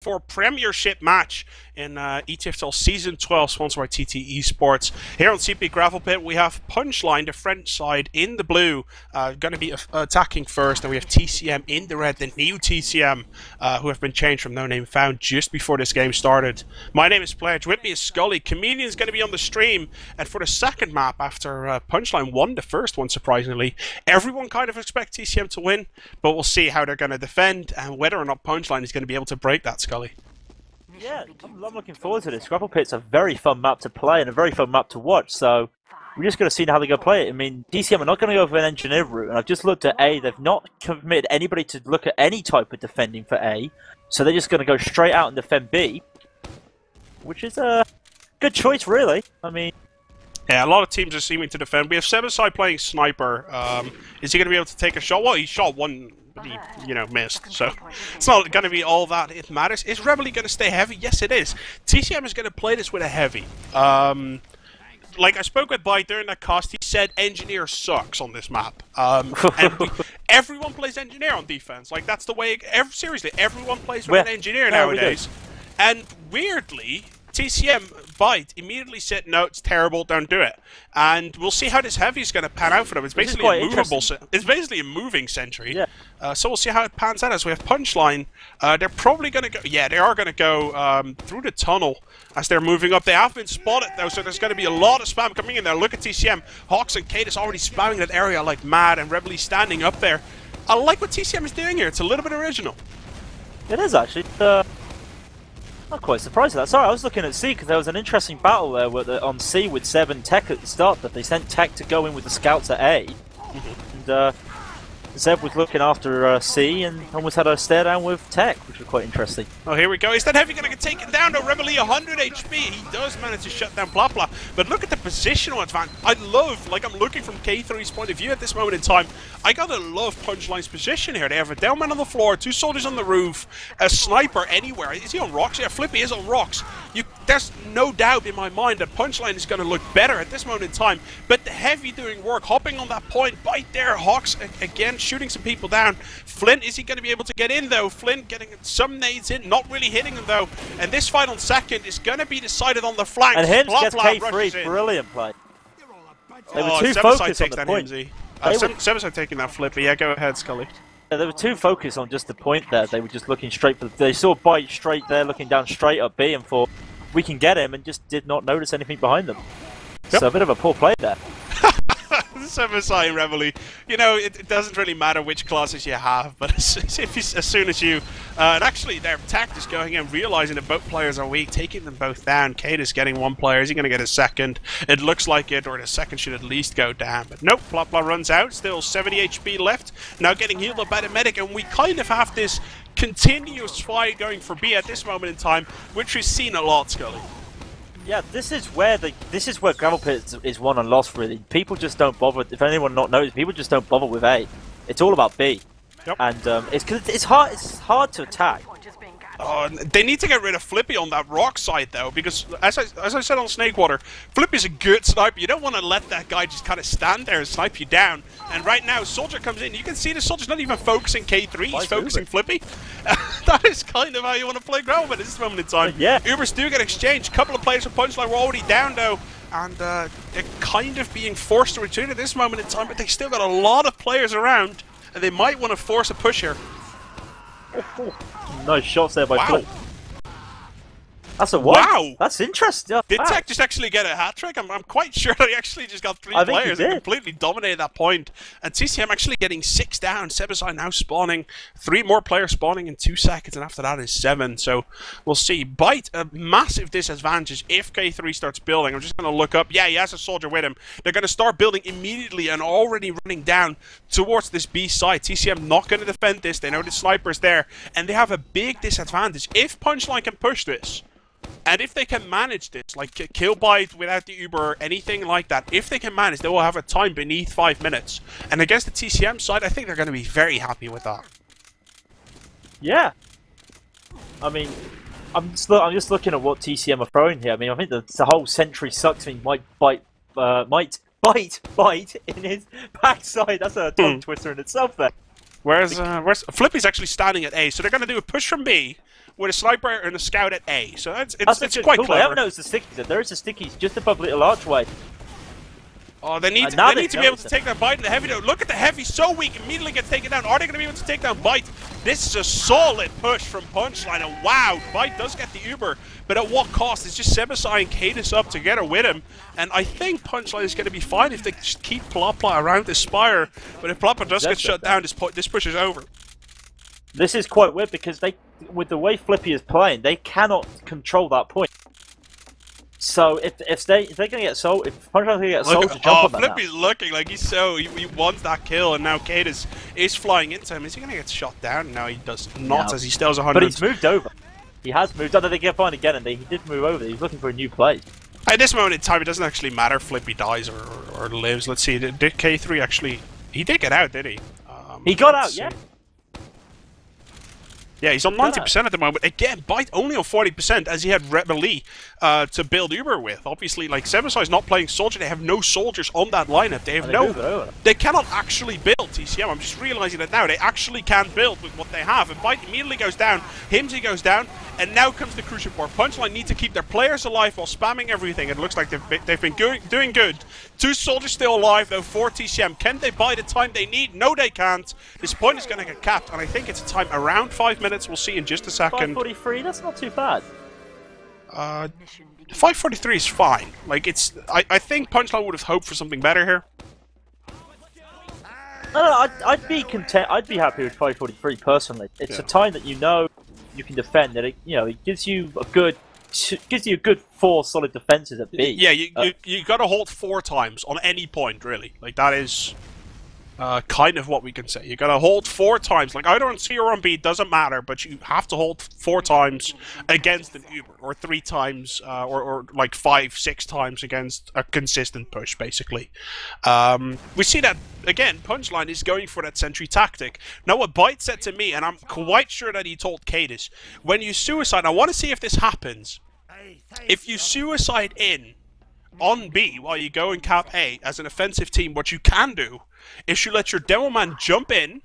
for Premiership match in ETF2L Season 12, sponsored by TT Esports. Here on CP Gravelpit, we have Punchline, the French side, in the blue, going to be attacking first, and we have TCM in the red, the new TCM, who have been changed from No Name Found just before this game started. My name is Pledge, with me is Skully. Comedian's going to be on the stream, and for the second map, after Punchline won the first one, surprisingly, everyone kind of expects TCM to win, but we'll see how they're going to defend, and whether or not Punchline is going to be able to break that, Skully. Yeah, I'm looking forward to this. Gravelpit's a very fun map to play and a very fun map to watch, so we're just going to see how they go play it. I mean, TCM are not going to go for an engineer route, and I've just looked at A. They've not committed anybody to look at any type of defending for A, so they're just going to go straight out and defend B, which is a good choice, really. I mean... Yeah, a lot of teams are seeming to defend. We have Zebbosai playing sniper. Is he going to be able to take a shot? Well, he shot one, but he, missed. So it's not going to be all that it matters. Is Rebeli going to stay heavy? Yes, it is. TCM is going to play this with a heavy. Like I spoke with Byte during that cast, he said engineer sucks on this map. And everyone plays engineer on defense. Like that's the way. Seriously, everyone plays with an engineer nowadays. And weirdly, TCM Byte immediately said, no, it's terrible, don't do it. And we'll see how this heavy is going to pan out for them. It's basically a movable, it's basically a moving sentry. Yeah. So we'll see how it pans out as we have Punchline. They're probably going to go, yeah, they are going to go through the tunnel as they're moving up. They have been spotted though, so there's going to be a lot of spam coming in there. Look at TCM, Hocz and Kaidus already spamming that area like mad, and Rebeli standing up there. I like what TCM is doing here. It's a little bit original. It is actually. I'm quite surprised at that. Sorry, I was looking at C because there was an interesting battle there on C with Zeb and Tech at the start, but they sent Tech to go in with the scouts at A. And Zeb was looking after C and almost had a stare down with Tech, which was quite interesting. Oh, here we go. Is that heavy going to get taken down? No, Rebeli 100 HP. He does manage to shut down Plapla. But look at the positional advantage. I love, like I'm looking from K3's point of view at this moment in time, I gotta love Punchline's position here. They have a down man on the floor, two soldiers on the roof, a sniper anywhere. Is he on rocks? Yeah, Flippy is on rocks. There's no doubt in my mind that Punchline is going to look better at this moment in time. But the heavy doing work, hopping on that point, Byte there, Hocz again shooting some people down. Flinn, is he going to be able to get in though? Flinn getting some nades in, not really hitting him though. And this fight on second is going to be decided on the flank. And Hymzi gets K3, brilliant play. They were too focused on the point. Zebbosai taking that Flippy. Yeah, go ahead, Skully. Yeah, they were too focused on just the point there. They were just looking straight for they saw Byte straight there, looking down straight up B and thought, we can get him, and just did not notice anything behind them. Yep. So a bit of a poor play there. Zebbosai and Rebeli, it doesn't really matter which classes you have, but as soon as you... and actually, their tech is going in, realizing that both players are weak, taking them both down. Kaidus getting one player. Is he going to get a second? It looks like it, or the second should at least go down. But nope, Plapla runs out. Still 70 HP left. Now getting healed up by the medic, and we kind of have this continuous fight going for B at this moment in time, which we've seen a lot, Skully. Yeah, this is where Gravelpit is won and lost. Really, people just don't bother. If anyone not knows, people just don't bother with A. It's all about B, and it's hard to attack. They need to get rid of Flippy on that rock side though, because as I said on Snakewater, Flippy's a good sniper. You don't want to let that guy just kind of stand there and snipe you down. And right now, Soldier comes in. You can see the Soldier's not even focusing K3. He's focusing Flippy. That is kind of how you want to play Gravelpit at this moment in time. Yeah. Ubers do get exchanged. A couple of players from Punchline were already down though, and they're kind of being forced to retreat at this moment in time. But they still got a lot of players around, and they might want to force a push here. Nice shots there by Flinn. That's a one. Wow! That's interesting. Did Tech just actually get a hat-trick? I'm quite sure that he actually just got three players and completely dominated that point. And TCM actually getting 6 down. Zebbosai now spawning. 3 more players spawning in 2 seconds, and after that is 7. So we'll see. Byte, a massive disadvantage if K3 starts building. I'm just going to look up. Yeah, he has a soldier with him. They're going to start building immediately and already running down towards this B side. TCM not going to defend this. They know the sniper's there, and they have a big disadvantage. If Punchline can push this, and if they can manage this, like kill Byte without the Uber or anything like that, if they can manage, they will have a time beneath 5 minutes. And against the TCM side, I think they're going to be very happy with that. Yeah. I mean, I'm just looking at what TCM are throwing here. I mean, I think the whole sentry sucks. I mean, Byte in his backside. That's a tongue twister in itself there. Whereas Flippy's actually standing at A, so they're going to do a push from B. with a sniper and a scout at A. So it's quite I clever. haven't noticed the stickies. There is a stickies just above Little Archway. Oh, they need to be able to take down Byte and the heavy though. Look at the heavy, so weak, immediately gets taken down. Are they going to be able to take down Byte? This is a solid push from Punchline, and wow, Byte does get the Uber, but at what cost? It's just Zebbosai and Kaidus up together with him, and I think Punchline is going to be fine if they just keep Plapla around this spire, but if Plapla does get shut down, this push is over. This is quite weird because with the way Flippy is playing, they cannot control that point. So if they're going to get sold, if Punchline's going to get sold to jump on that Flippy's looking like he wants that kill, and now Kaidus is flying into him. Is he going to get shot down? No, he does not, as he still has 100. But he's moved over. He has moved. I know they get fine again, and he did move over. He's looking for a new play. At this moment in time, it doesn't actually matter if Flippy dies or lives. Let's see, did K3 actually... He did get out, did he? He got out, yeah. Yeah, he's on 90% at the moment. Again, Byte only on 40% as he had Rebeli to build Uber with. Obviously, like, Zebbosai is not playing soldier. They have no soldiers on that lineup. They have They cannot actually build TCM. I'm just realizing that now. They actually can build with what they have. And Byte immediately goes down. Hymzi goes down. And now comes the crucial part. Punchline need to keep their players alive while spamming everything. It looks like they've been doing good. 2 soldiers still alive, though, for TCM. Can they buy the time they need? No, they can't. This point is going to get capped, and I think it's a time around 5 minutes. We'll see in just a second. 5:43, that's not too bad. 5:43 is fine. Like, it's... I think Punchline would have hoped for something better here. No, I'd be content. I'd be happy with 5:43 personally. It's a time that you know you can defend. That it gives you a good 4 solid defenses at B. Yeah, you got to hold 4 times on any point, really. Like, that is kind of what we can say. You got to hold 4 times. Like, either on C or on B, doesn't matter, but you have to hold 4 times against an Uber, or 3 times, or like 5, 6 times against a consistent push, basically. We see that, again, Punchline is going for that sentry tactic. Now, what Byte said to me, and I'm quite sure that he told Kaidus, when you suicide, I want to see if this happens. If you suicide in on B while you go and cap A as an offensive team, what you can do is you let your demo man jump in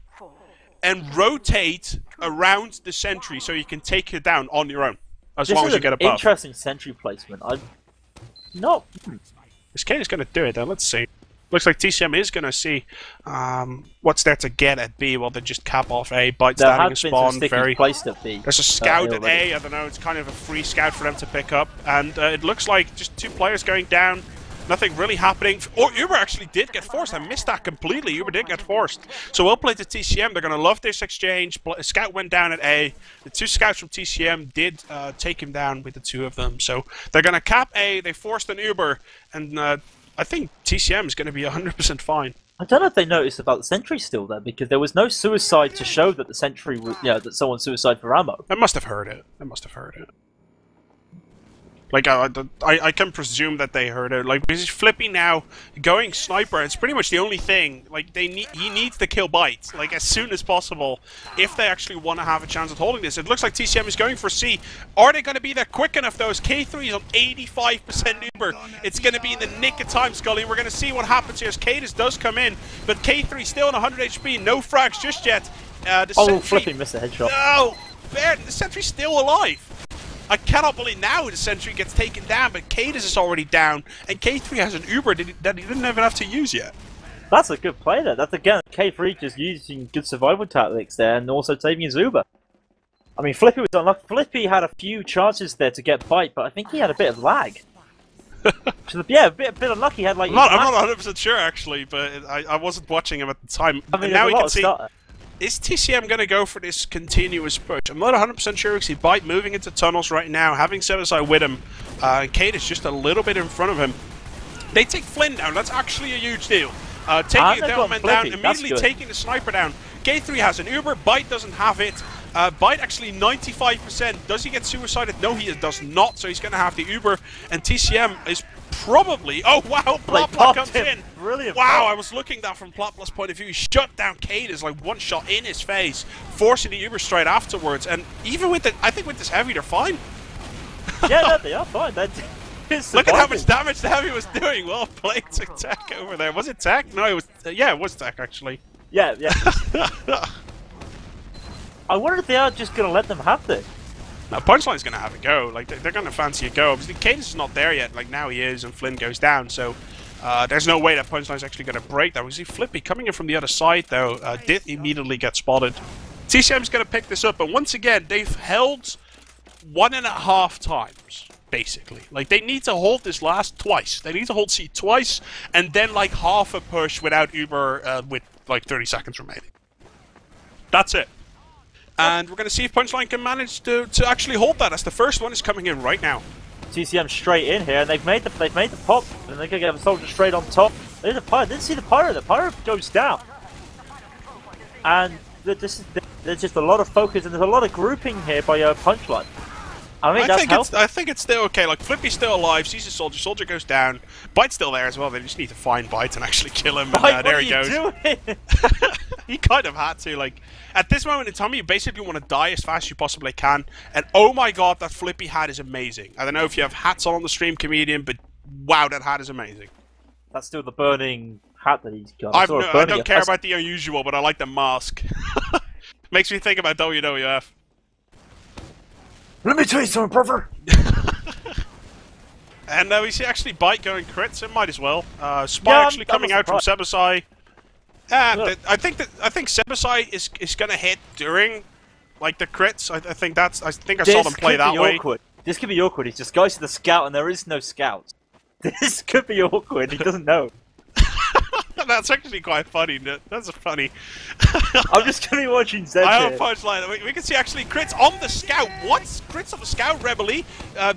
and rotate around the sentry so you can take it down on your own, as long as you get above. This is an interesting sentry placement. This K is going to do it, though. Let's see. Looks like TCM is going to see what's there to get at B while they just cap off A. Byte standing a spawn. Placed at B. There's a scout at A. I don't know. It's kind of a free scout for them to pick up. And it looks like just 2 players going down. Nothing really happening. Oh, Uber actually did get forced. I missed that completely. Uber did get forced. So well played to TCM. They're going to love this exchange. A scout went down at A. The 2 scouts from TCM did take him down with the 2 of them. So they're going to cap A. They forced an Uber. And I think TCM is going to be 100% fine. I don't know if they noticed about the sentry still there, because there was no suicide to show that the sentry was, that someone suicide for ammo. I must have heard it. I must have heard it. Like, I can presume that they heard it. Like, because Flippy now going sniper, it's pretty much the only thing. Like, he needs to kill Byte, like, as soon as possible, if they actually want to have a chance at holding this. It looks like TCM is going for C. Are they going to be there quick enough, though? As K3 is on 85% Uber. It's going to be in the nick of time, Skully. We're going to see what happens here as Kaidus does come in, but K3 still on 100 HP. No frags just yet. Flippy missed a headshot. No! The sentry's still alive. I cannot believe now the sentry gets taken down, but Kaidus is already down, and K3 has an Uber that he didn't even have to use yet. That's a good play there. That's, again, K3 just using good survival tactics there, and also saving his Uber. I mean, Flippy was unlucky. Flippy had a few chances there to get Byte, but I think he had a bit of lag. Yeah, a bit unlucky. He had, like, I'm not 100% sure, actually, but I wasn't watching him at the time. I mean, now we can see... Is TCM going to go for this continuous push? I'm not 100% sure. We see Byte moving into tunnels right now, having Zebbosai with him. Kaidus just a little bit in front of him. They take Flinn down. That's actually a huge deal. Taking the Devilman down, immediately taking the sniper down. K3 has an Uber. Byte doesn't have it. Byte actually 95%. Does he get suicided? No, he does not. So he's going to have the Uber. And TCM is probably... Oh, wow. Plapla comes in. Brilliant. Wow, I was looking at that from Plapla's point of view. He shut down Kaidus, like, 1 shot in his face, forcing the Uber straight afterwards. And even with I think with this heavy, they're fine. Yeah, no, they are fine. Look at how much damage the heavy was doing. Well played to Tech over there. Was it Tech? No, it was... yeah, it was Tech, actually. Yeah. I wonder if they are just going to let them have this. Now, Punchline's going to have a go. Like, they're going to fancy a go. Obviously, Kaidus is not there yet. Like, now he is, and Flinn goes down. So, there's no way that Punchline's actually going to break that. We see Flippy coming in from the other side, though. Did immediately get spotted. TCM's going to pick this up, and once again, they've held 1.5 times, basically. Like, they need to hold this last twice. They need to hold C twice, and then, like, half a push without Uber with, like, 30 seconds remaining. That's it. And we're going to see if Punchline can manage to actually hold that, as the first one is coming in right now. TCM straight in here, and they've made the pop, and they're going to get a soldier straight on top. There's a pyro. Didn't see the pyro. The pyro goes down, and there's just a lot of focus, and there's a lot of grouping here by Punchline. I think it's still okay. Like, Flippy's still alive. Sees a soldier. Soldier goes down. Byte's still there as well. They just need to find Byte and actually kill him. Byte, there he what goes. are you doing? He kind of had to. Like, at this moment in time, you basically want to die as fast as you possibly can. And oh my god, that Flippy hat is amazing. I don't know if you have hats on the stream, comedian, but wow, that hat is amazing. That's still the burning hat that he's got. I don't care about the unusual, but I like the mask. Makes me think about WWF. Let me tell you something, brother. And we see actually Byte going crits, so might as well. Spy actually coming out from Zebbosai. I think Zebbosai is gonna hit during like the crits. I think I saw them play that way. This could be awkward. He's disguised as a scout, and there is no scouts. This could be awkward. He doesn't know. That's actually quite funny. That's funny. I'm just gonna be watching Zed. I hope Punchline. We can see actually crits on the scout. What? Crits on the scout, Rebeli.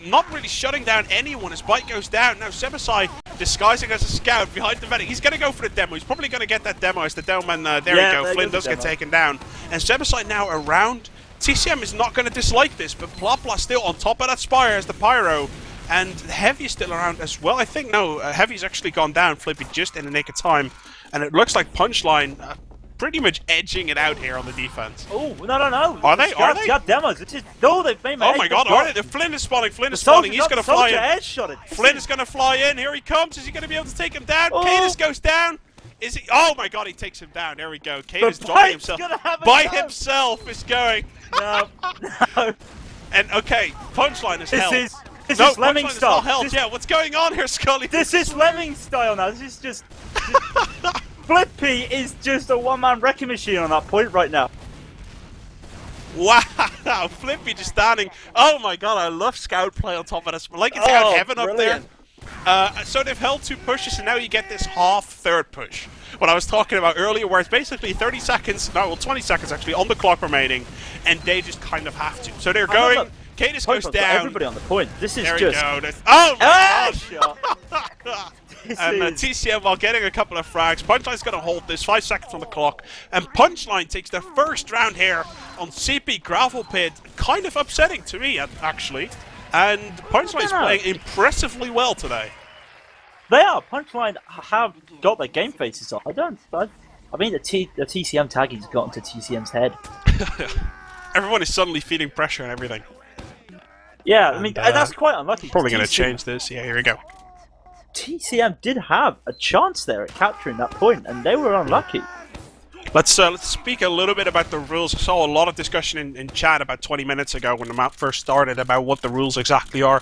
Not really shutting down anyone as Byte goes down. Now Zebbosai disguising as a scout behind the medic. He's gonna go for the demo. He's probably gonna get that demo as the demo man. There we go. Flinn does get taken down. And Zebbosai now around. TCM is not gonna dislike this, but Plapla still on top of that spire as the pyro. And Heavy is still around as well. I think, no, Heavy's actually gone down, Flippy, just in the nick of time. And it looks like Punchline pretty much edging it out here on the defense. Oh, no. Are they? Are they? Got demos. It's just, no, they've made Oh my god, are they? Flinn is spawning. Flinn is spawning. He's going to fly in. Flinn is going to fly in. Here he comes. Is he going to be able to take him down? Kaidus goes down. Is he? Oh my god, he takes him down. There we go. Kaidus dropping himself. By himself is going. No. And okay, Punchline is held. This is Lemming style. Yeah, what's going on here, Skully? This is Lemming style now. This is just... Flippy is just a one-man wrecking machine on that point right now. Wow, Flippy just standing. Oh my god, I love scout play on top of this. Like it's out heaven brilliant. Up there. So they've held 2 pushes, and now you get this half third push. What I was talking about earlier, where it's basically 30 seconds, no, well 20 seconds actually, on the clock remaining, and they just kind of have to. So they're going... Kaidus goes down. Everybody on the point. This is there just... There we go. Oh my gosh! And TCM, while getting a couple of frags, Punchline's going to hold this, 5 seconds on the clock, and Punchline takes the first round here on CP Gravelpit. Kind of upsetting to me, actually. And Punchline's playing impressively well today. They are. Punchline have got their game faces on. I mean, the TCM tagging's gotten to TCM's head. Everyone is suddenly feeling pressure and everything. Yeah, I mean, that's quite unlucky. Probably going to change this. Yeah, here we go. TCM did have a chance there at capturing that point, and they were unlucky. Let's speak a little bit about the rules. I saw a lot of discussion in chat about 20 minutes ago when the map first started about what the rules exactly are.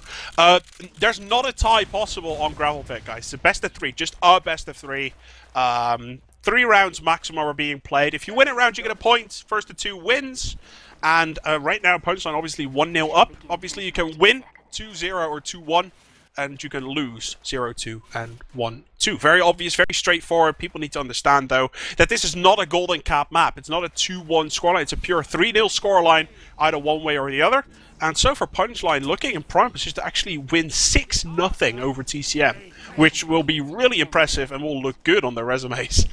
There's not a tie possible on Gravelpit, guys. It's a best of 3, just a best of 3. 3 rounds maximum are being played. If you win a round, you get a point. First to 2 wins. And right now, Punchline obviously 1-0 up. Obviously, you can win 2-0 or 2-1, and you can lose 0-2 and 1-2. Very obvious, very straightforward. People need to understand, though, that this is not a golden cap map. It's not a 2-1 scoreline. It's a pure 3-0 scoreline, either one way or the other. And so for Punchline, looking in prime position to actually win 6-0 over TCM, which will be really impressive and will look good on their resumes.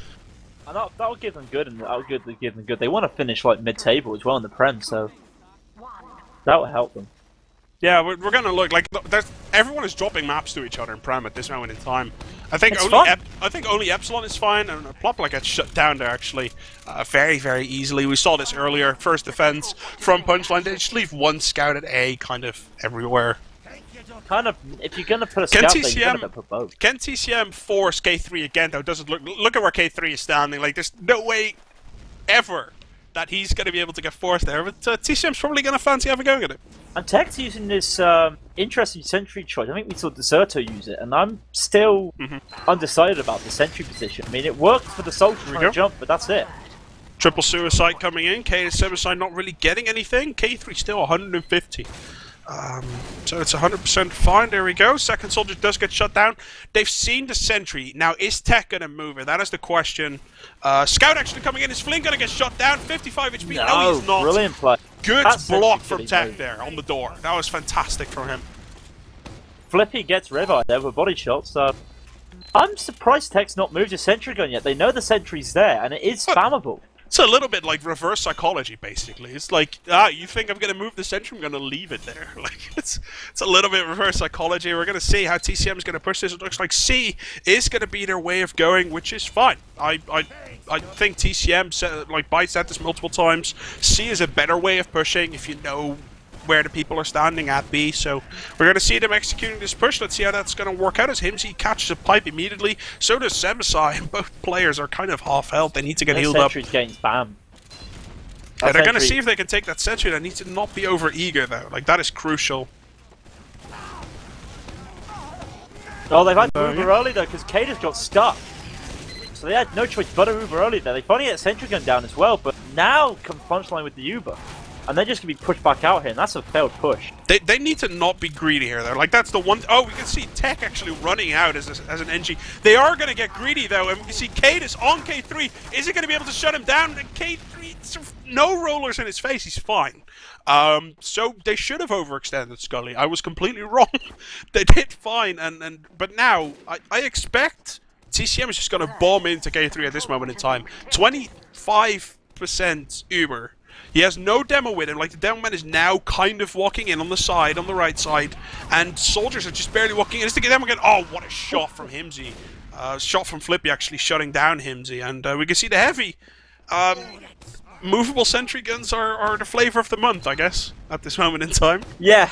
And that'll give them good, and that'll give them good. They want to finish like mid-table as well in the Prem, so that will help them. Yeah, we're going to look like everyone is dropping maps to each other in Prem at this moment in time. I think only Epsilon is fine, and Plapla gets shut down there actually very, very easily. We saw this earlier. First defense from Punchline. They just leave 1 scout at A kind of everywhere. Kind of, if you're gonna put a scout there, you're gonna put both. Can TCM force K3 again though? Doesn't look at where K3 is standing. Like there's no way ever that he's going to be able to get forced there, but TCM's probably going to fancy having a go at it. And Tech's using this interesting sentry choice. I think we saw Deserto use it, and I'm still undecided about the sentry position. I mean, it worked for the soldier trying to jump, but that's it. Triple suicide coming in. Kaidus Zebbosai not really getting anything. K3 still 150. So it's 100% fine. There we go. Second soldier does get shut down. They've seen the sentry. Now, is Tech going to move it? That is the question. Scout actually coming in. Is Flinn going to get shut down? 55 HP. No, he's not. Brilliant play. Good block from Tech there on the door. That was fantastic from him. Flippy gets revived there with a body shot, so... I'm surprised Tech's not moved a sentry gun yet. They know the sentry's there, and it is spammable. It's a little bit like reverse psychology, basically. It's like, you think I'm going to move the sentry, I'm going to leave it there. Like, it's a little bit reverse psychology. We're going to see how TCM is going to push this. It looks like C is going to be their way of going, which is fine. I think TCM, like Byte said this multiple times, C is a better way of pushing if you know where the people are standing at B. So we're going to see them executing this push. Let's see how that's going to work out as Hymzi catches a pipe immediately. So does Zebbosai. Both players are kind of half health. They need to get healed up. Sentry's getting spammed. Yeah, they're going to see if they can take that sentry. They need to not be over eager though. Like, that is crucial. Oh, they've had to Uber early though because Kaidus got stuck. So they had no choice but to Uber early there. They finally get sentry gun down as well, but now comes Punchline with the Uber. And they're just going to be pushed back out here, and that's a failed push. They need to not be greedy here, though. Like, that's the one... Oh, we can see Tech actually running out as an NG. They are going to get greedy, though, and we can see Kaidus on K3. Is he going to be able to shut him down? And K3, no rollers in his face. He's fine. So they should have overextended Skully. I was completely wrong. They did fine, but now I expect TCM is just going to bomb into K3 at this moment in time. 25% Uber. He has no demo with him. Like, the demo man is now kind of walking in on the side, on the right side, and soldiers are just barely walking in. It's the demo again. Oh, what a shot from Hymzi. Shot from Flippy actually shutting down Hymzi, and we can see the heavy. Movable sentry guns are the flavor of the month, I guess, at this moment in time. Yeah.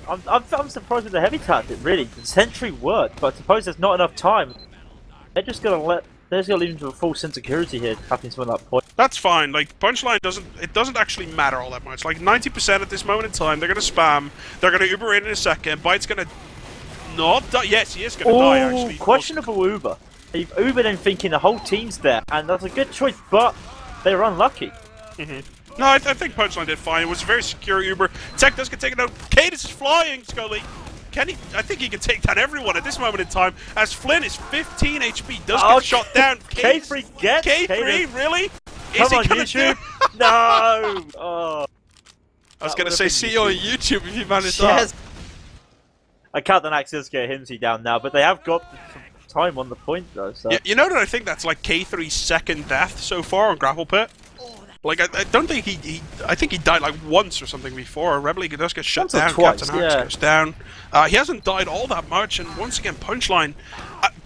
I'm surprised with the heavy tactic, really. The sentry worked, but I suppose there's not enough time. They're just going to leave him to a full sense of security here, tapping some of that point. That's fine. Like, Punchline doesn't actually matter all that much. Like, 90% at this moment in time, they're going to spam. They're going to Uber in a second. Byte's going to not die. Yes, he is going to die, actually. Questionable Uber. They've Ubered in thinking the whole team's there, and that's a good choice, but they were unlucky. No, I think Punchline did fine. It was a very secure Uber. Tech does get taken out. Kaidus is flying, Skully. Can he? I think he can take down everyone at this moment in time, as Flinn is 15 HP, does get shot down. K3 gets K3, really? Come on, YouTube. No! Oh. I was going to say, see you on YouTube if you manage that. CaptainHax does get Hymzi down now, but they have got some time on the point, though. So. Yeah, you know that I think that's like K3's second death so far on Gravelpit? Like, I don't think I think he died like once or something before. Rebeli does get shut down, CaptainHax goes down. He hasn't died all that much, and once again, Punchline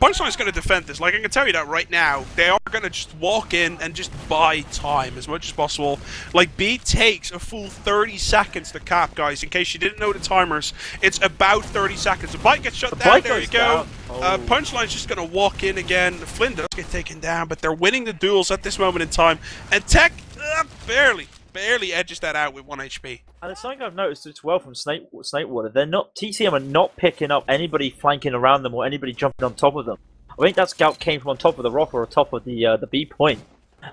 is going to defend this. Like, I can tell you that right now. They are going to just walk in and just buy time as much as possible. Like, B takes a full 30 seconds to cap, guys. In case you didn't know the timers, it's about 30 seconds. The Byte gets shut down, there you go. Punchline's just going to walk in again. Flinn does get taken down, but they're winning the duels at this moment in time. And Tech barely edges that out with 1 HP. And it's something I've noticed as well from Snakewater. TCM are not picking up anybody flanking around them or anybody jumping on top of them. I think that scout came from on top of the rock or on top of the B point.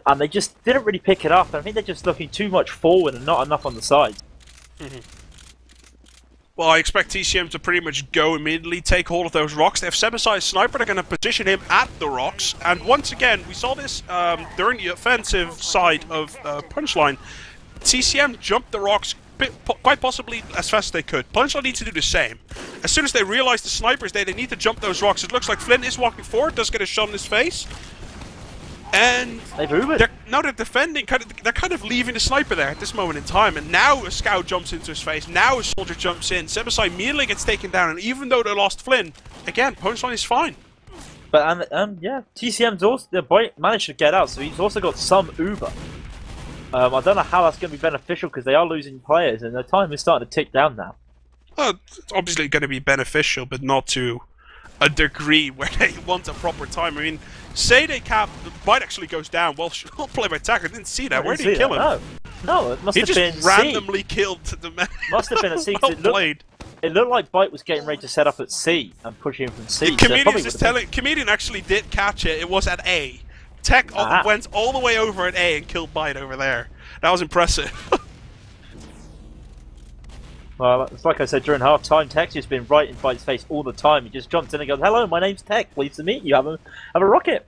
And they just didn't really pick it up. I think they're just looking too much forward and not enough on the side. Well, I expect TCM to pretty much go immediately, take hold of those rocks. They have Zebbosai's sniper, they're going to position him at the rocks. And once again, we saw this during the offensive side of Punchline. TCM jumped the rocks quite possibly as fast as they could. Punchline needs to do the same. As soon as they realize the sniper's there, they need to jump those rocks. It looks like Flinn is walking forward, does get a shot in his face. And they're defending. They're kind of leaving the sniper there at this moment in time. And now a scout jumps into his face. Now a soldier jumps in. Zebbosai immediately gets taken down. And even though they lost Flinn, again, Punchline is fine. But yeah, TCM's also managed to get out, so he's also got some Uber. I don't know how that's going to be beneficial because they are losing players, and the time is starting to tick down now. It's obviously going to be beneficial, but not to a degree where they want a proper time. I mean, say they cap, Byte actually goes down. Well, I'll play by attacker. Didn't see that. Where did he kill him? No, it must have been He just randomly killed the man. Must have been a C. Well played. It looked like Byte was getting ready to set up at C and pushing him from C. Comedian actually did catch it. It was at A. Tech went all the way over at A and killed Byte over there. That was impressive. Well, it's like I said during half time, Tech's just been right in Byte's face all the time. He just jumps in and goes, "Hello, my name's Tech. Pleased to meet you. Have a rocket."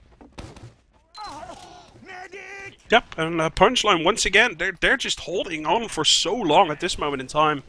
Yep, and Punchline once again, they're just holding on for so long at this moment in time.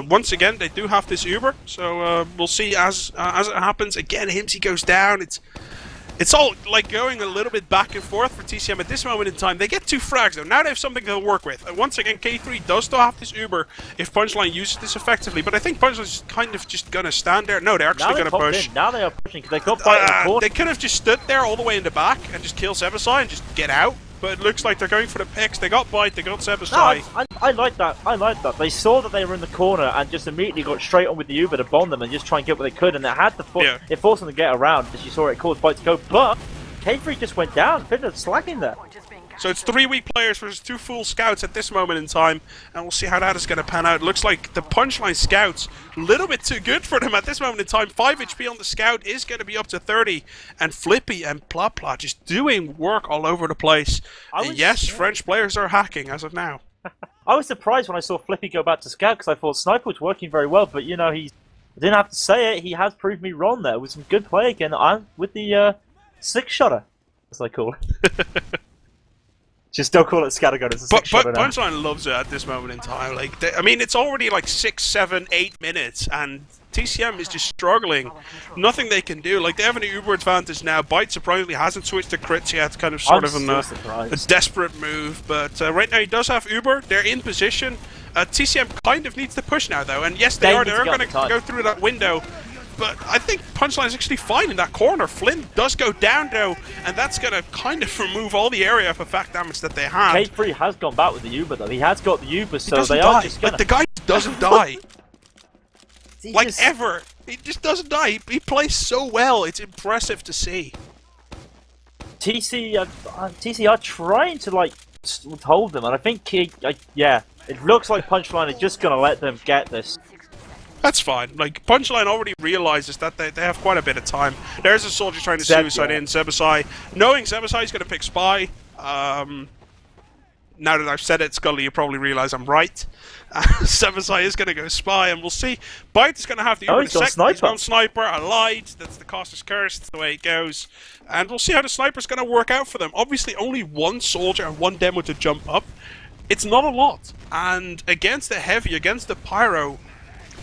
Once again, they do have this Uber, so we'll see as it happens. Again, Hymzi goes down. It's all like going a little bit back and forth for TCM at this moment in time. They get 2 frags though. Now they have something to work with. And once again, K3 does still have this Uber if Punchline uses this effectively. But I think Punchline's kind of just going to stand there. No, they're actually going to push. Now they are pushing because they got Byte in the corner. They could have just stood there all the way in the back and just kill Zebbosai and just get out. But it looks like they're going for the picks. They got Byte, they got Zebbosai. No, I like that. I like that. They saw that they were in the corner and just immediately got straight on with the Uber to bomb them and just try and get what they could. And it had to it forced them to get around. As you saw, it caused Byte to go. But K3 just went down. Finland slacking there. So it's 3 weak players versus 2 full scouts at this moment in time, and we'll see how that is going to pan out. It looks like the Punchline scouts, a little bit too good for them at this moment in time. 5 HP on the scout is going to be up to 30, and Flippy and Plapla just doing work all over the place. Yes, French players are hacking as of now. I was surprised when I saw Flippy go back to scout because I thought Sniper was working very well, but you know, I didn't have to say it. He has proved me wrong there with some good play again with the 6-shotter, as I call it. Just don't call it scattergun, it's a 6-shotter now. Punchline loves it at this moment in time. Like, I mean, it's already like 6, 7, 8 minutes, and TCM is just struggling. Nothing they can do. Like, they have an Uber advantage now. Byte surprisingly hasn't switched to crits yet, kind of sort of a desperate move. But right now he does have Uber. They're in position. TCM kind of needs to push now, though. And yes, they're going to go through that window. But I think Punchline is actually fine in that corner. Flinn does go down, though, and that's going to kind of remove all the area of effect damage that they have. K3 has gone back with the Uber, though. He has got the Uber, so they are just going to... Like, the guy doesn't die. Ever. He just doesn't die. He plays so well. It's impressive to see. TC are trying to, like, hold them, and I think, yeah, it looks like Punchline are just going to let them get this. That's fine. Like, Punchline already realizes that they have quite a bit of time. There's a soldier trying to suicide in Zebbosai. Knowing Zebbosai is going to pick Spy. Now that I've said it, Skully, you probably realize I'm right. Zebbosai is going to go Spy, and we'll see. Byte is going to have the he's gone Sniper. I lied. That's the Caster's Curse. That's the way it goes. And we'll see how the Sniper's going to work out for them. Obviously, only 1 soldier and 1 demo to jump up. It's not a lot. And against the Heavy, against the Pyro...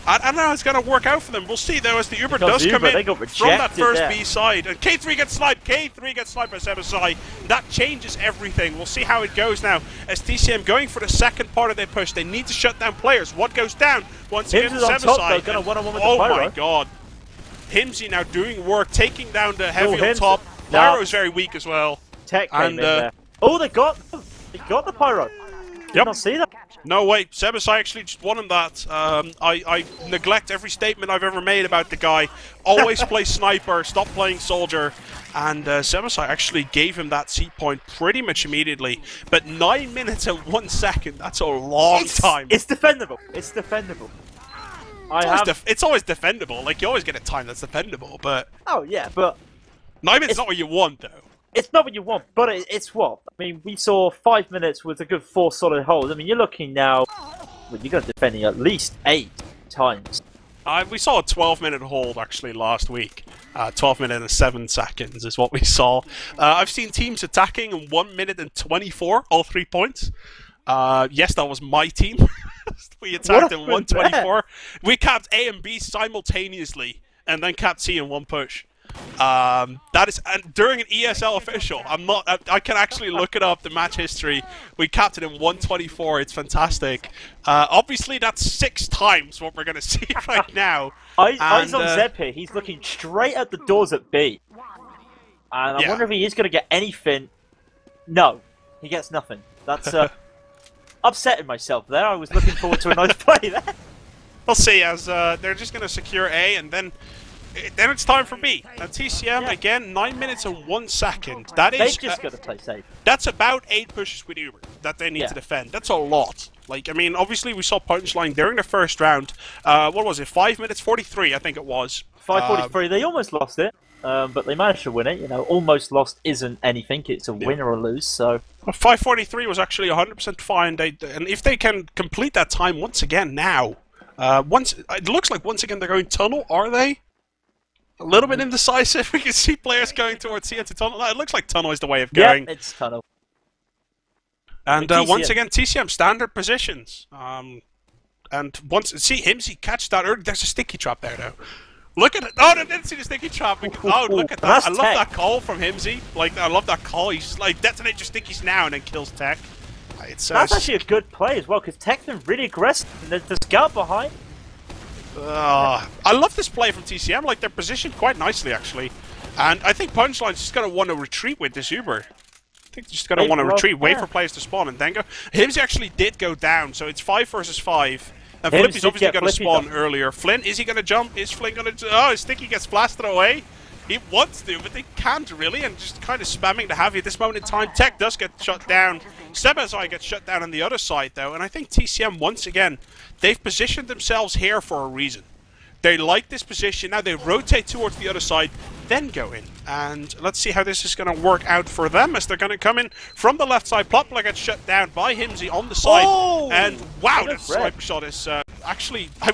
I don't know how it's going to work out for them. We'll see, though, as the Uber does come in from that first B side. And K3 gets sniped. K3 gets sniped by Zebbosai. That changes everything. We'll see how it goes now. As TCM going for the second part of their push, they need to shut down players. What goes down? Once again, Zebbosai. Oh my god. Hymzi now doing work, taking down the Heavy on top. Pyro is very weak as well. Tech came in there. Oh, they got the Pyro. Did not see that. No, wait, Zebbosai actually just won him that. I neglect every statement I've ever made about the guy. Always play Sniper, stop playing Soldier. And Zebbosai actually gave him that seat point pretty much immediately. But 9 minutes and 1 second, that's a long time. It's defendable. It's defendable. It's always defendable. Like, you always get a time that's defendable, but... Oh, yeah, but... 9 minutes is not what you want, though. It's not what you want, but it's what? I mean, we saw 5 minutes with a good 4 solid holds. I mean, you're looking now... Well, you're going to defend at least 8 times. We saw a 12-minute hold, actually, last week. 12 minutes and 7 seconds is what we saw. I've seen teams attacking in 1 minute and 24, all 3 points. Yes, that was my team. We attacked in 124. We capped A and B simultaneously, and then capped C in 1 push. That is, and during an ESL official, I can actually look it up, the match history. We capped it in 124, it's fantastic. Obviously that's 6 times what we're going to see right now. Eyes on Zeb here, he's looking straight at the doors at B. And I wonder if he is going to get anything. No, he gets nothing. That's upsetting myself there. I was looking forward to a nice play there. We'll see, as they're just going to secure A, and then then it's time for B. And TCM, again, 9 minutes and 1 second. That is... They've just got to play safe. That's about 8 pushes with Uber that they need to defend. That's a lot. Like, I mean, obviously we saw Punchline during the first round. What was it? 5 minutes 43, I think it was. 5:43. They almost lost it, but they managed to win it. You know, almost lost isn't anything. It's a win or a lose. So 5:43 was actually 100% fine. And if they can complete that time once again now, it looks like once again they're going tunnel. Are they? A little bit indecisive. We can see players going towards C into tunnel. No, it looks like tunnel is the way of going. Yeah, it's tunnel. And once again, TCM standard positions. And once see Hymzi catch that early. There's a sticky trap there though. Look at it! Oh, I didn't see the sticky trap. Oh, look at that! I love that call from Hymzi. Like, I love that call. He's just like, detonate your stickies now, and then kills Tech. That's actually a good play as well, because Tech's been really aggressive. And there's the scout behind. I love this play from TCM. Like, they're positioned quite nicely, actually. And I think Punchline's just going to want to retreat with this Uber. I think they're just going to want to retreat, wait for players to spawn, and then go. Hymzi actually did go down, so it's 5 versus 5. And Flippy's obviously going to spawn earlier. Flinn, is he going to jump? Is Flinn going to... Oh, his sticky gets blasted away. He wants to, but they can't really, and just kind of spamming the heavy at this moment in time. Tech does get shut down. Zebbosai gets shut down on the other side, though, and I think TCM, once again, they've positioned themselves here for a reason. They like this position. Now they rotate towards the other side, then go in. And let's see how this is going to work out for them as they're going to come in from the left side. Plapla gets shut down by Hymzi on the side. Oh! And wow, that sniper shot is actually, I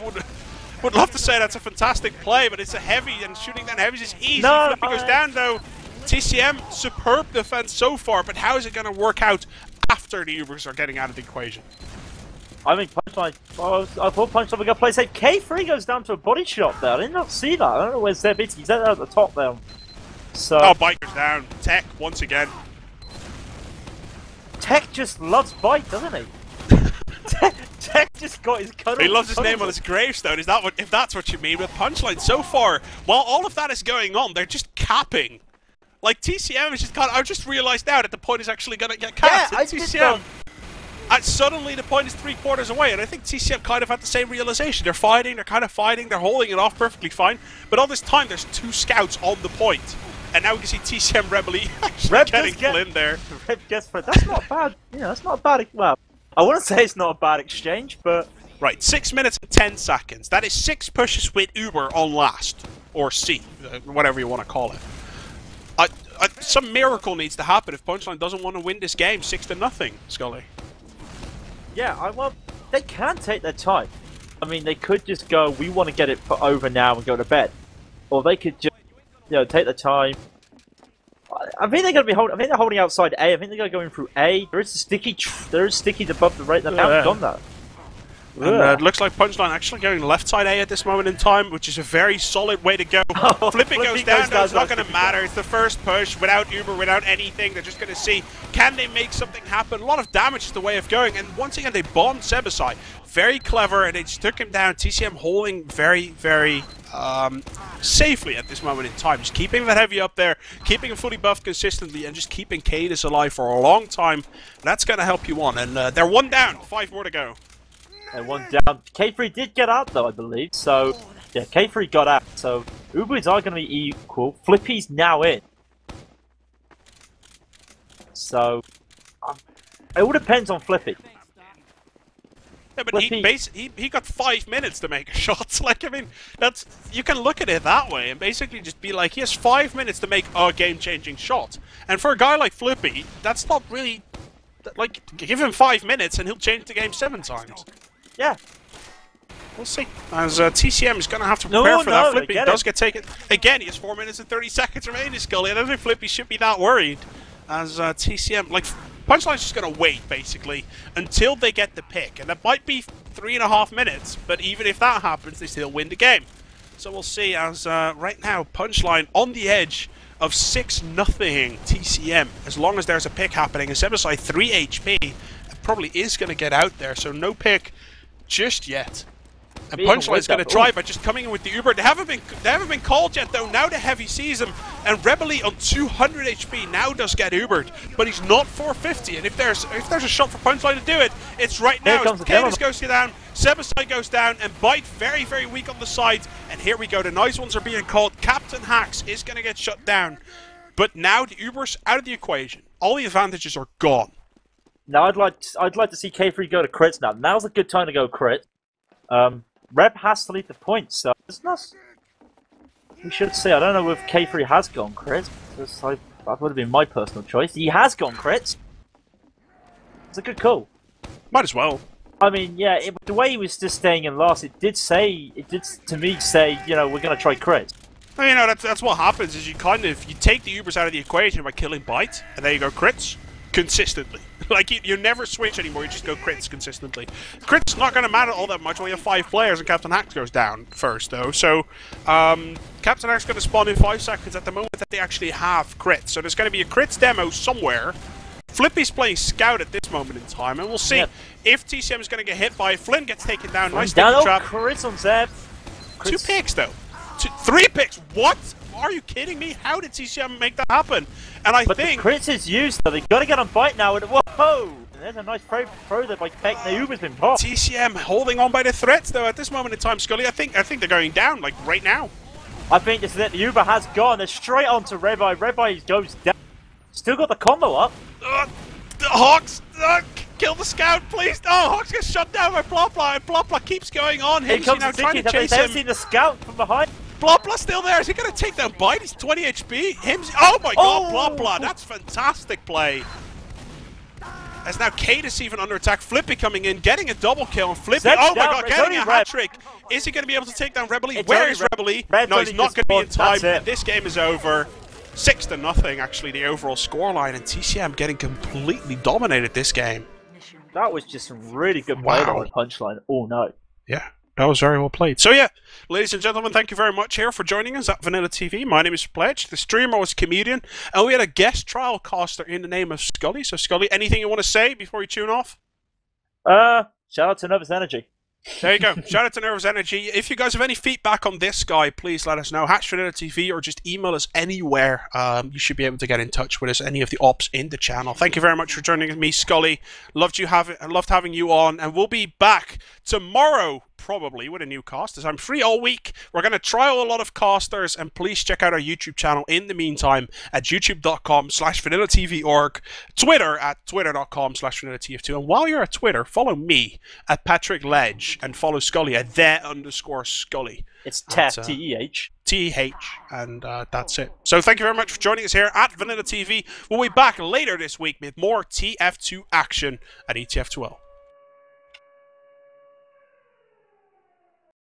would love to say that's a fantastic play, but it's a heavy, and shooting down heavies is easy. No, Flippy goes down though. TCM, superb defense so far, but how is it going to work out after the Ubers are getting out of the equation? I mean, Punchline, I thought Punchline was going to play safe. K3 goes down to a body shot there. I did not see that. I don't know where's Zebbosai. He's at the top there. So, oh, Byte goes down. Tech, once again. Tech just loves Byte, doesn't he? Tech just got his cuddle. He loves his name on his gravestone. Is that what? If that's what you mean with Punchline, so far, while all of that is going on, they're just capping. Like TCM is just kind of. I've just realised now that the point is actually going to get capped. Yeah, TCM. And suddenly the point is 3/4 away, and I think TCM kind of had the same realization. They're fighting, they're kind of fighting, they're holding it off perfectly fine. But all this time, there's 2 scouts on the point. And now we can see TCM Rebeli actually getting Flinn there. Reb gets for that's not bad. Yeah, that's not bad. Well, I wouldn't say it's not a bad exchange, but... Right, 6 minutes and 10 seconds. That is 6 pushes with Uber on last. Or C, whatever you want to call it. Some miracle needs to happen if Punchline doesn't want to win this game 6-0, Skully. Yeah, well, they can take their time. I mean, they could just go, we want to get it put over now and go to bed. Or they could just, you know, take their time. I think they're going to be holding. I think they're holding outside A. I think they're going to go in through A. There is a sticky. There is stickies above the right. They haven't done that. And it looks like Punchline actually going left side A at this moment in time, which is a very solid way to go. Flippy goes down, though, it's not going to matter. It's the first push without Uber, without anything. They're just going to see, can they make something happen? A lot of damage is the way of going. And once again, they bombed Zebbosai. Very clever, and they just took him down. TCM holding very, very safely at this moment in time. Just keeping that heavy up there, keeping him fully buffed consistently, and just keeping Kaidus alive for a long time. That's going to help you on. And they're 1 down, 5 more to go. And 1 down. K3 did get out though, I believe. So, yeah, K3 got out. So, Ubers are going to be equal. Flippy's now in. So, it all depends on Flippy. Yeah, but he got 5 minutes to make a shot. Like, I mean, that's, you can look at it that way and basically just be like, he has 5 minutes to make a game-changing shot. And for a guy like Flippy, that's not really, like, give him 5 minutes and he'll change the game 7 times. Yeah. We'll see. As TCM is going to have to prepare for that. Flippy does get taken. Again, he has 4 minutes and 30 seconds remaining, Skully. I don't think Flippy should be that worried. As TCM, like, Punchline's just going to wait, basically, until they get the pick. And that might be 3.5 minutes, but even if that happens, they still win the game. So we'll see, as right now, Punchline on the edge of 6-0 TCM, as long as there's a pick happening. And Zebbosai 3 HP, probably is going to get out there, so no pick just yet. And Punchline's going to try by just coming in with the Uber. They haven't been called yet though. Now the heavy sees him, and Rebeli on 200 HP now does get Ubered, but he's not 450. And if there's a shot for Punchline to do it, it's right now. Kaidus goes down. Zebbosai goes down, and Byte very, very weak on the sides. And here we go. The nice ones are being called. CaptainHax is going to get shut down. But now the Uber's out of the equation. All the advantages are gone. Now I'd like to see K3 go to crits now. Now's a good time to go crit. Reb has to lead the points, so it's not... We should see. I don't know if K3 has gone crit. That would have been my personal choice. He has gone crits. It's a good call. Might as well. I mean, yeah, the way he was just staying in last, it did to me say, you know, we're going to try crit. Well, you know, that's what happens, is you take the Ubers out of the equation by killing Byte, and there you go, crits, consistently. Like, you never switch anymore, you just go crits consistently. Crits not going to matter all that much when you have 5 players and CaptainHax goes down first, though. So, CaptainHax is going to spawn in 5 seconds at the moment that they actually have crits. So there's going to be a crits demo somewhere. Flippy's playing Scout at this moment in time, and we'll see if TCM is going to get hit by it. Flinn gets taken down. Nice sticky trap. Crits on Zeb. 2 picks, though. 3 picks. What? Are you kidding me? How did TCM make that happen? And I think... the crits is used, though. They've got to get on Byte now. And whoa! There's a nice throw there by Peck. The Uber's been popped. TCM holding on by the threats, though, at this moment in time, Skully. I think they're going down, like, right now. I think this is it. The Uber has gone. They're straight onto Rebeli. Rebeli goes down. Still got the combo up. Hocz! Kill the Scout, please! Oh, Hocz gets shut down by Plapla, and Plapla keeps going on. Hymzi now trying to chase him. They've seen the Scout from behind. Plapla's still there. Is he going to take down Byte? He's 20 HP. Hymzi. Oh my god, Plapla! That's fantastic play. As now Kaidus even under attack. Flippy coming in, getting a double kill. And Flippy, oh my god, getting a hat trick. Is he going to be able to take down Rebeli? Where is Rebeli? No, he's not going to be in time. And this game is over. 6-0, actually, the overall scoreline, and TCM getting completely dominated this game. That was just some really good play on Punchline all night. Yeah, that was very well played. So yeah, ladies and gentlemen, thank you very much here for joining us at VanillaTV. My name is Pledge. The streamer was Comedian, and we had a guest trial caster in the name of Skully. So Skully, anything you want to say before you tune off? Shout out to Nervous Energy. There you go. Shout out to Nervous Energy. If you guys have any feedback on this guy, please let us know. #VanillaTV or just email us anywhere. You should be able to get in touch with us, any of the ops in the channel. Thank you very much for joining me, Skully. Loved having you on, and we'll be back tomorrow, probably, with a new cast, as I'm free all week. We're going to trial a lot of casters, and please check out our YouTube channel in the meantime at youtube.com/VanillaTV.org, Twitter at twitter.com/VanillaTF2, and while you're at Twitter, follow me at Patrick Ledge, and follow Skully at _Skully. It's T-E-H. T-H, and that's it. So thank you very much for joining us here at VanillaTV. We'll be back later this week with more TF2 action at ETF2L.